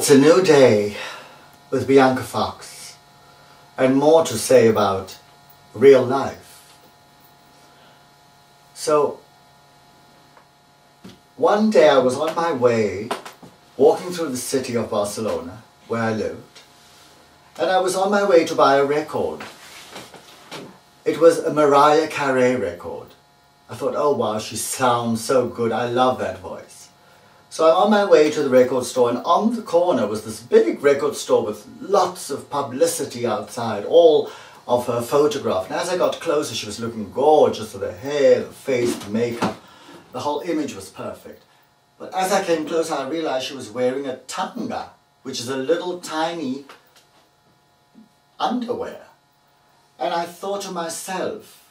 It's a new day with Bianca Fox and more to say about real life. So, one day I was on my way walking through the city of Barcelona where I lived, and I was on my way to buy a record. It was a Mariah Carey record. I thought, oh wow, she sounds so good, I love that voice. So I'm on my way to the record store, and on the corner was this big record store with lots of publicity outside, all of her photograph. And as I got closer, she was looking gorgeous with her hair, the face, the makeup. The whole image was perfect. But as I came closer, I realized she was wearing a tanga, which is a little tiny underwear. And I thought to myself,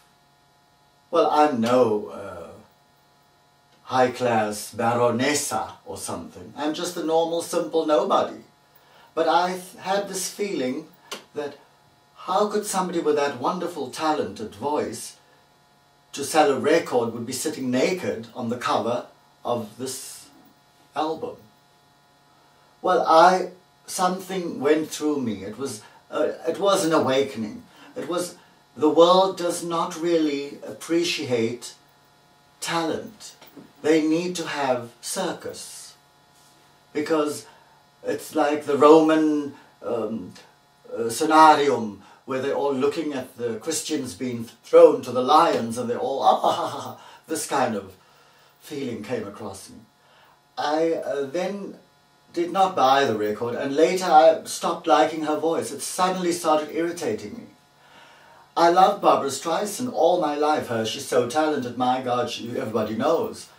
well, I'm no high-class baronessa or something. I'm just a normal, simple nobody. But I had this feeling that how could somebody with that wonderful, talented voice to sell a record would be sitting naked on the cover of this album? Well, something went through me. It was an awakening. It was, the world does not really appreciate talent. They need to have circus, because it's like the Roman scenarium where they're all looking at the Christians being thrown to the lions, and they're all, this kind of feeling came across me. I then did not buy the record, and later I stopped liking her voice. It suddenly started irritating me. I loved Barbra Streisand all my life. She's so talented, my God, everybody knows.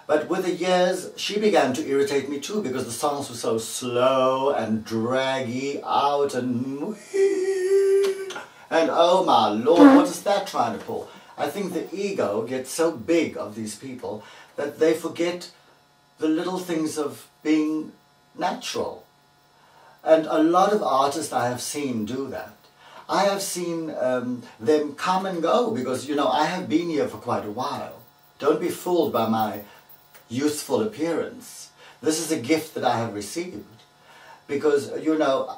But with the years, she began to irritate me too, because the songs were so slow and draggy out and oh my Lord, what is that trying to pull? I think the ego gets so big of these people that they forget the little things of being natural. And a lot of artists I have seen do that. I have seen them come and go, because, you know, I have been here for quite a while. Don't be fooled by my youthful appearance. This is a gift that I have received, because, you know,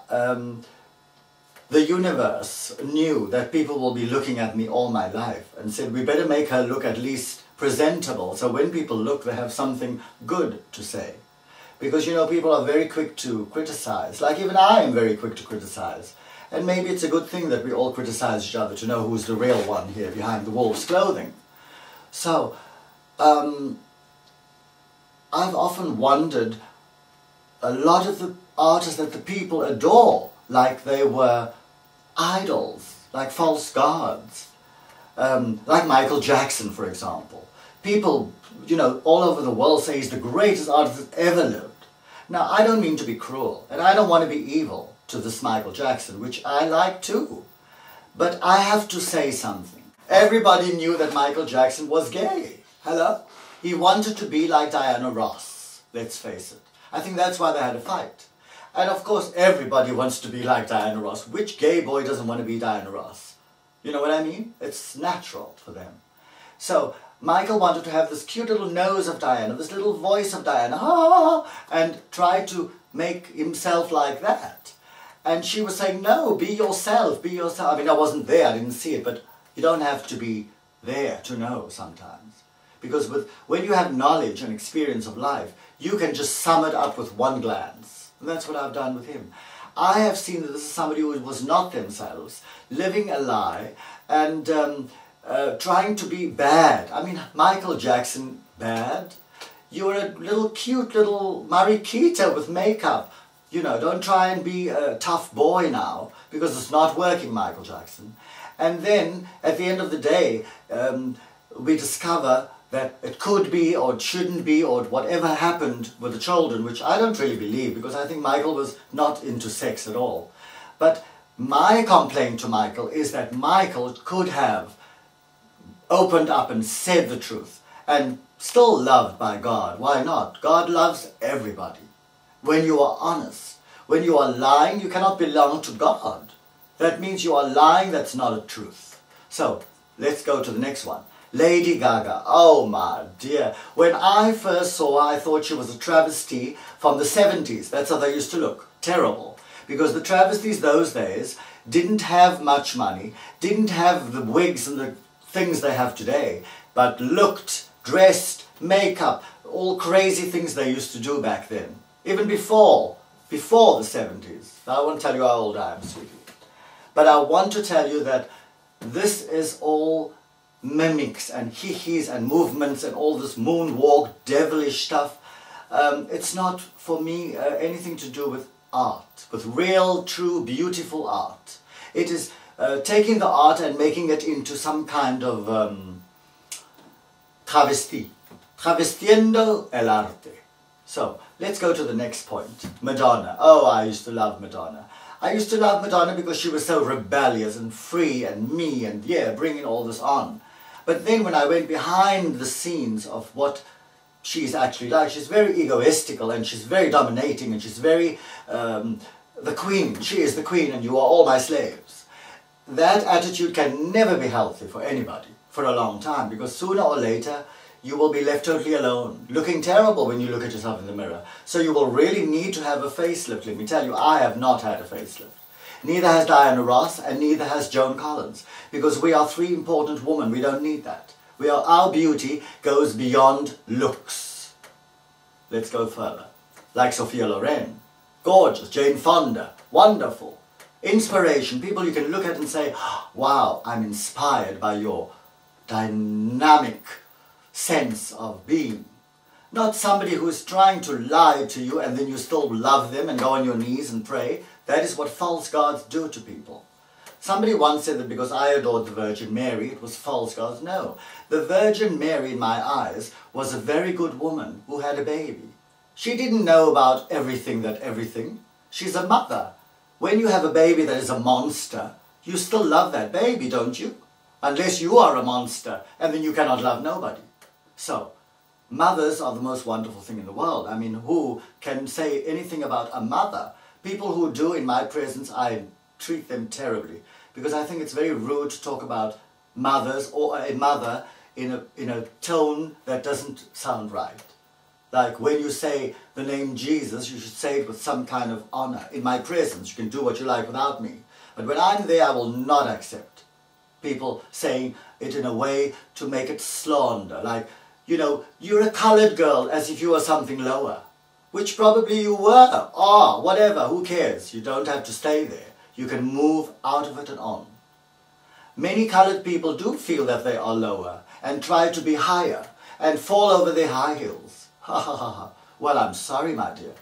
the universe knew that people will be looking at me all my life and said, we better make her look at least presentable, so when people look, they have something good to say. Because, you know, people are very quick to criticize, like even I am very quick to criticize. And maybe it's a good thing that we all criticize each other to know who's the real one here behind the wolf's clothing. So, I've often wondered, a lot of the artists that the people adore, like they were idols, like false gods, like Michael Jackson, for example. People, you know, all over the world say he's the greatest artist that ever lived. Now, I don't mean to be cruel, and I don't want to be evil to this Michael Jackson, which I like too. But I have to say something. Everybody knew that Michael Jackson was gay. Hello? He wanted to be like Diana Ross, let's face it. I think that's why they had a fight. And of course, everybody wants to be like Diana Ross. Which gay boy doesn't want to be Diana Ross? You know what I mean? It's natural for them. So, Michael wanted to have this cute little nose of Diana, this little voice of Diana, and try to make himself like that. And she was saying, no, be yourself, be yourself. I mean, I wasn't there, I didn't see it, but you don't have to be there to know sometimes. Because when you have knowledge and experience of life, you can just sum it up with one glance. And that's what I've done with him. I have seen that this is somebody who was not themselves, living a lie, and trying to be bad. I mean, Michael Jackson, bad? You're a little cute little Mariquita with makeup. You know, don't try and be a tough boy now, because it's not working, Michael Jackson. And then, at the end of the day, we discover that it could be, or it shouldn't be, or whatever happened with the children, which I don't really believe, because I think Michael was not into sex at all. But my complaint to Michael is that Michael could have opened up and said the truth, and still loved by God. Why not? God loves everybody. When you are honest, when you are lying, you cannot belong to God. That means you are lying, that's not a truth. So, let's go to the next one. Lady Gaga, oh my dear. When I first saw her, I thought she was a travesty from the 70s. That's how they used to look. terrible. Because the travesties those days didn't have much money, didn't have the wigs and the things they have today, but looked, dressed, makeup, all crazy things they used to do back then. Even before the 70s. I won't tell you how old I am, sweetie. But I want to tell you that this is all mimics and hee-hees and movements and all this moonwalk, devilish stuff. It's not, for me, anything to do with art, with real, true, beautiful art. It is taking the art and making it into some kind of travesti. Travestiendo el arte. So, let's go to the next point. Madonna. Oh, I used to love Madonna. I used to love Madonna because she was so rebellious and free and me and yeah, bringing all this on. But then when I went behind the scenes of what she's actually like, she's very egoistical and she's very dominating and she's very the queen. She is the queen and you are all my slaves. That attitude can never be healthy for anybody for a long time, because sooner or later you will be left totally alone, looking terrible when you look at yourself in the mirror. So you will really need to have a facelift. Let me tell you, I have not had a facelift. Neither has Diana Ross and neither has Joan Collins, because we are three important women. We don't need that. Our beauty goes beyond looks. Let's go further. Like Sophia Loren, gorgeous. Jane Fonda, wonderful. Inspiration, people you can look at and say, wow, I'm inspired by your dynamic sense of being. Not somebody who is trying to lie to you and then you still love them and go on your knees and pray. That is what false gods do to people. Somebody once said that because I adored the Virgin Mary, it was false gods. No. The Virgin Mary, in my eyes, was a very good woman who had a baby. She didn't know about everything. She's a mother. When you have a baby that is a monster, you still love that baby, don't you? Unless you are a monster, and then you cannot love nobody. So, mothers are the most wonderful thing in the world. I mean, who can say anything about a mother? People who do in my presence, I treat them terribly, because I think it's very rude to talk about mothers or a mother in a tone that doesn't sound right. Like when you say the name Jesus, you should say it with some kind of honor. In my presence, you can do what you like without me. But when I'm there, I will not accept people saying it in a way to make it slander. Like, you know, you're a colored girl, as if you were something lower. Which probably you were, or whatever, who cares? You don't have to stay there. You can move out of it and on. Many colored people do feel that they are lower and try to be higher and fall over their high heels. Ha ha ha ha. Well, I'm sorry, my dear.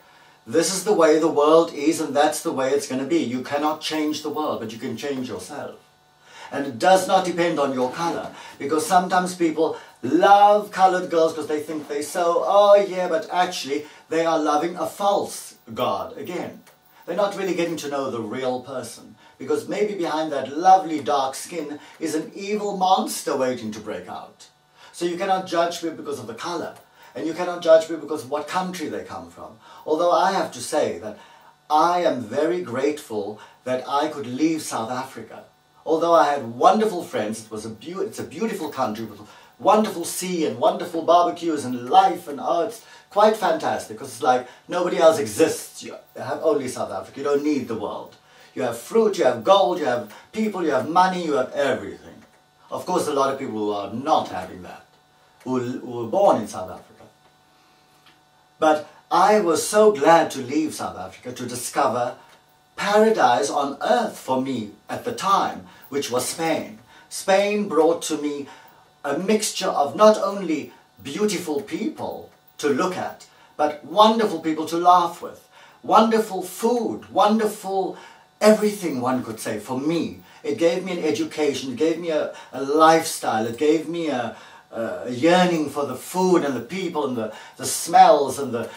This is the way the world is, and that's the way it's going to be. You cannot change the world, but you can change yourself. And it does not depend on your color, because sometimes people love colored girls because they think they're so, oh yeah, but actually they are loving a false god again. They're not really getting to know the real person, because maybe behind that lovely dark skin is an evil monster waiting to break out. So you cannot judge people because of the color, and you cannot judge people because of what country they come from. Although I have to say that I am very grateful that I could leave South Africa. Although I had wonderful friends, it's a beautiful country with wonderful sea and wonderful barbecues and life, and oh, it's quite fantastic, because it's like nobody else exists. You have only South Africa. You don't need the world. You have fruit, you have gold, you have people, you have money, you have everything. Of course, a lot of people who are not having that, who were born in South Africa. But I was so glad to leave South Africa to discover paradise on earth for me at the time, which was Spain. Spain brought to me a mixture of not only beautiful people to look at, but wonderful people to laugh with, wonderful food, wonderful everything, one could say, for me. It gave me an education, it gave me a lifestyle, it gave me a yearning for the food and the people and the smells and the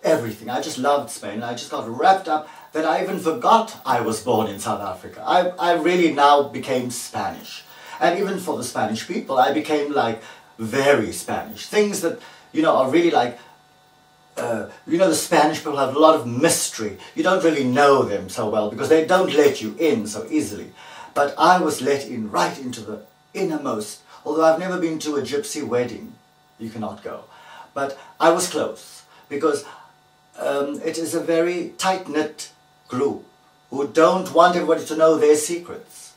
everything. I just loved Spain. I just got wrapped up that I even forgot I was born in South Africa. I really now became Spanish. And even for the Spanish people, I became like very Spanish. Things that, you know, are really like, you know, the Spanish people have a lot of mystery. You don't really know them so well because they don't let you in so easily. But I was let in right into the innermost. Although I've never been to a gypsy wedding, you cannot go. But I was close, because it is a very tight-knit group who don't want everybody to know their secrets,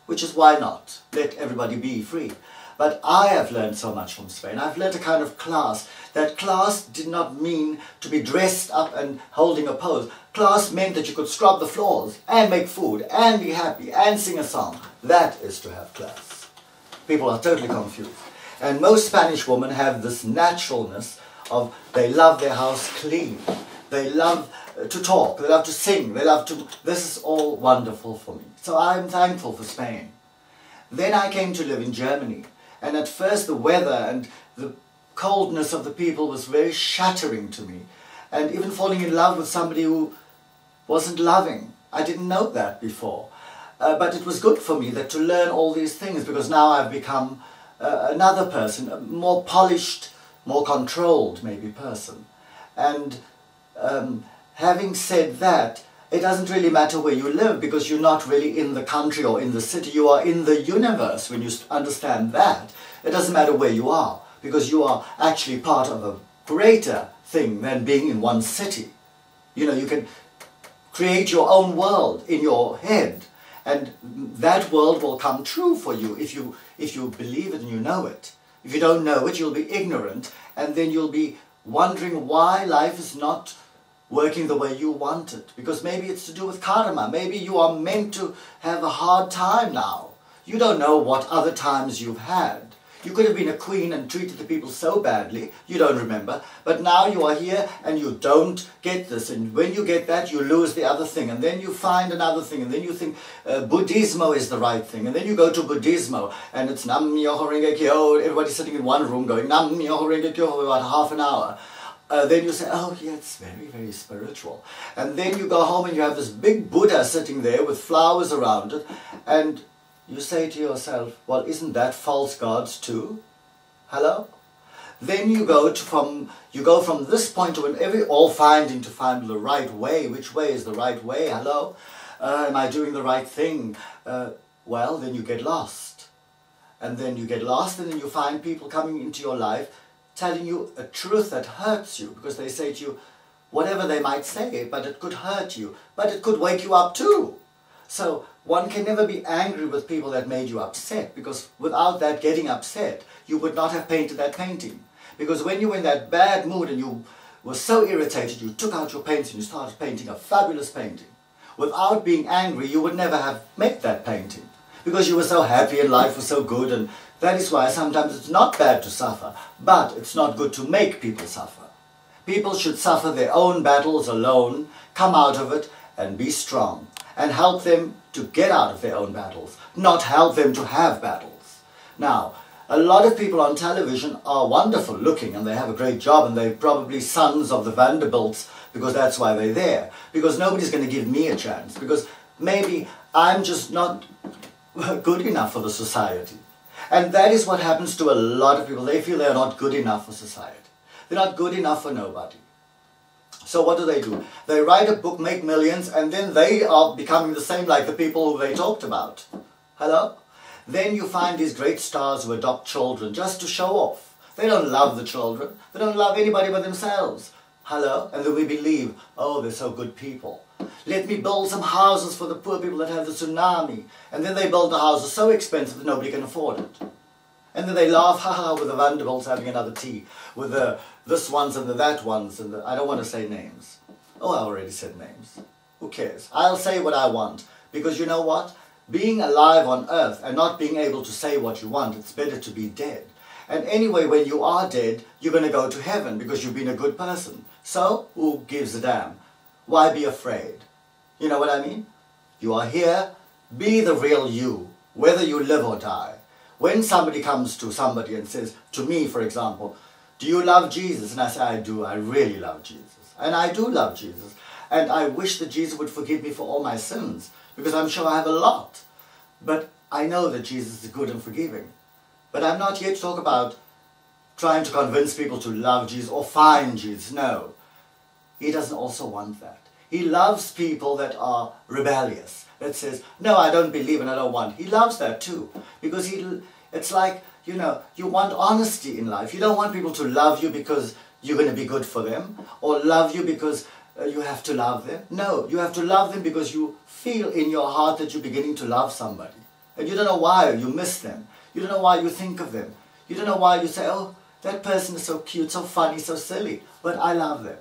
which is why not? Let everybody be free. But I have learned so much from Spain. I've learned a kind of class. That class did not mean to be dressed up and holding a pose. Class meant that you could scrub the floors and make food and be happy and sing a song. That is to have class. People are totally confused. And most Spanish women have this naturalness of they love their house clean. They love to talk. They love to sing. They love to... This is all wonderful for me. So I'm thankful for Spain. Then I came to live in Germany. And at first the weather and the coldness of the people was very shattering to me. And even falling in love with somebody who wasn't loving. I didn't know that before. But it was good for me that to learn all these things, because now I've become another person, a more polished, more controlled maybe person. And having said that, it doesn't really matter where you live, because you're not really in the country or in the city. You are in the universe. When you understand that, it doesn't matter where you are, because you are actually part of a greater thing than being in one city. You know, you can create your own world in your head, and that world will come true for you if you believe it and you know it. If you don't know it, you'll be ignorant, and then you'll be wondering why life is not working the way you want it. Because maybe it's to do with karma. Maybe you are meant to have a hard time now. You don't know what other times you've had. You could have been a queen and treated the people so badly, you don't remember, but now you are here and you don't get this, and when you get that you lose the other thing, and then you find another thing, and then you think Buddhismo is the right thing, and then you go to Buddhismo and it's Nam Myoho Renge Kyo, everybody's sitting in one room going Nam Myoho Renge Kyo for about half an hour. Then you say, oh yeah, it's very, very spiritual. And then you go home and you have this big Buddha sitting there with flowers around it, and you say to yourself, well, isn't that false gods too? Hello? Then you go from this point to whenever you're all finding to find the right way. Which way is the right way? Hello? Am I doing the right thing? Well, then you get lost. And then you get lost, and then you find people coming into your life telling you a truth that hurts you, because they say to you, whatever they might say, but it could hurt you, but it could wake you up too. So one can never be angry with people that made you upset, because without that getting upset, you would not have painted that painting. Because when you were in that bad mood and you were so irritated, you took out your painting and you started painting a fabulous painting. Without being angry, you would never have made that painting, because you were so happy and life was so good. And that is why sometimes it's not bad to suffer, but it's not good to make people suffer. People should suffer their own battles alone, come out of it and be strong, and help them to get out of their own battles, not help them to have battles. Now, a lot of people on television are wonderful looking and they have a great job, and they're probably sons of the Vanderbilts, because that's why they're there. Because nobody's going to give me a chance, because maybe I'm just not good enough for the society. And that is what happens to a lot of people. They feel they're not good enough for society. They're not good enough for nobody. So what do? They write a book, make millions, and then they are becoming the same like the people who they talked about. Hello? Then you find these great stars who adopt children just to show off. They don't love the children. They don't love anybody but themselves. Hello? And then we believe, oh, they're so good people. Let me build some houses for the poor people that have the tsunami. And then they build the houses so expensive that nobody can afford it. And then they laugh, haha, with the Vanderbilts having another tea, with the this ones and the that ones, and I don't want to say names. Oh, I already said names. Who cares? I'll say what I want, because you know what? Being alive on earth and not being able to say what you want, it's better to be dead. And anyway, when you are dead, you're going to go to heaven because you've been a good person. So, who gives a damn? Why be afraid? You know what I mean? You are here, be the real you, whether you live or die. When somebody comes to somebody and says, to me for example, do you love Jesus? And I say, I do, I really love Jesus. And I do love Jesus. And I wish that Jesus would forgive me for all my sins, because I'm sure I have a lot. But I know that Jesus is good and forgiving. But I'm not here to talk about trying to convince people to love Jesus or find Jesus. No. He doesn't also want that. He loves people that are rebellious, that says, no, I don't believe and I don't want. He loves that too. Because it's like, you know, you want honesty in life. You don't want people to love you because you're going to be good for them, or love you because you have to love them. No, you have to love them because you feel in your heart that you're beginning to love somebody. And you don't know why you miss them. You don't know why you think of them. You don't know why you say, oh, that person is so cute, so funny, so silly. But I love them.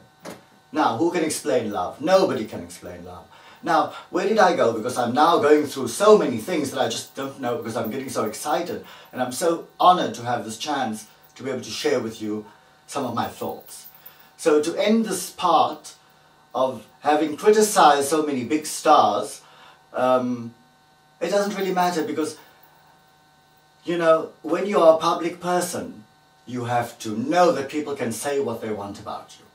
Now, who can explain love? Nobody can explain love. Now, where did I go? Because I'm now going through so many things that I just don't know because I'm getting so excited. And I'm so honored to have this chance to be able to share with you some of my thoughts. So to end this part of having criticized so many big stars, it doesn't really matter because, you know, when you are a public person, you have to know that people can say what they want about you.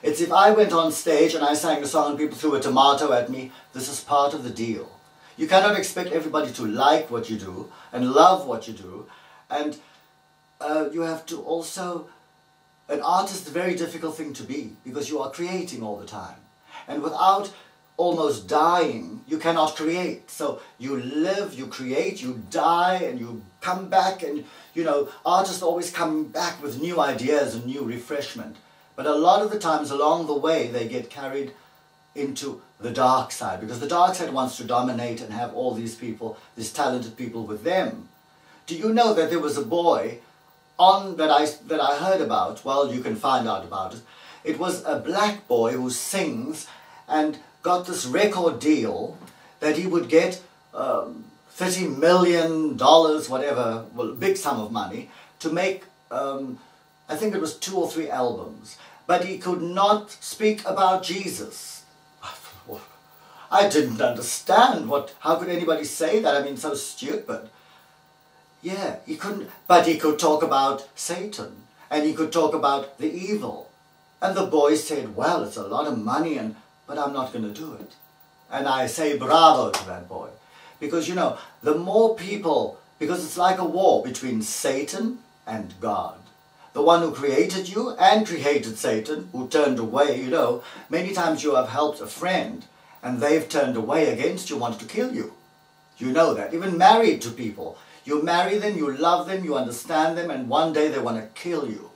It's if I went on stage and I sang a song and people threw a tomato at me, this is part of the deal. You cannot expect everybody to like what you do and love what you do. And you have to also, an artist is a very difficult thing to be because you are creating all the time. And without almost dying, you cannot create. So you live, you create, you die, and you come back. And, you know, artists always come back with new ideas and new refreshment. But a lot of the times along the way, they get carried into the dark side because the dark side wants to dominate and have all these people, these talented people with them. Do you know that there was a boy that I heard about? Well, you can find out about it. It was a black boy who sings and got this record deal that he would get $30 million, whatever, well, big sum of money, to make, I think it was 2 or 3 albums. But he could not speak about Jesus. I didn't understand how could anybody say that? I mean, so stupid. Yeah, he couldn't, but he could talk about Satan, and he could talk about the evil. And the boy said, well, it's a lot of money, but I'm not going to do it. And I say bravo to that boy. Because, you know, the more people, because it's like a war between Satan and God. The one who created you and created Satan, who turned away, you know, many times you have helped a friend, and they've turned away against you, wanted to kill you. You know that. Even married to people. You marry them, you love them, you understand them, and one day they want to kill you.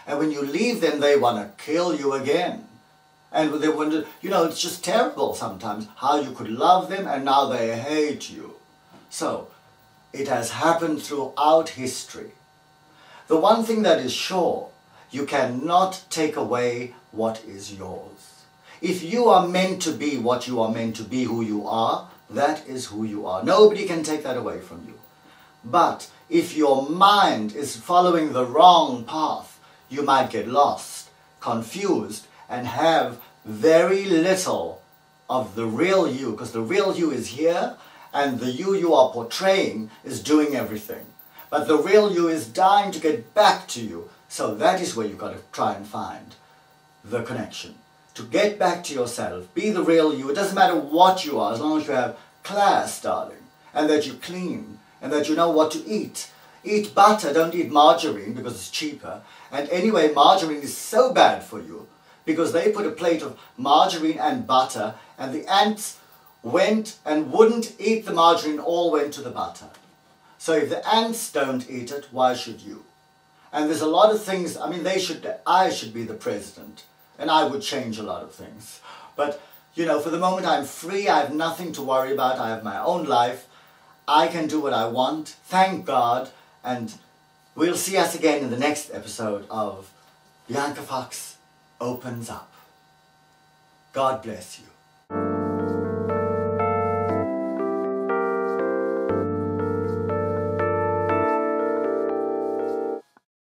And when you leave them, they want to kill you again. And they want to, you know, it's just terrible sometimes how you could love them and now they hate you. So, it has happened throughout history. The one thing that is sure, you cannot take away what is yours. If you are meant to be what you are meant to be, who you are, that is who you are. Nobody can take that away from you. But if your mind is following the wrong path, you might get lost, confused, and have very little of the real you, because the real you is here, and the you are portraying is doing everything. But the real you is dying to get back to you. So that is where you've got to try and find the connection. To get back to yourself, be the real you. It doesn't matter what you are, as long as you have class, darling, and that you're clean, and that you know what to eat. Eat butter, don't eat margarine because it's cheaper. And anyway, margarine is so bad for you because they put a plate of margarine and butter and the ants went and wouldn't eat the margarine, all went to the butter. So if the ants don't eat it, why should you? And there's a lot of things, I mean, I should be the president and I would change a lot of things. But, you know, for the moment I'm free, I have nothing to worry about, I have my own life. I can do what I want, thank God, and we'll see us again in the next episode of Bianca Fox Opens Up. God bless you.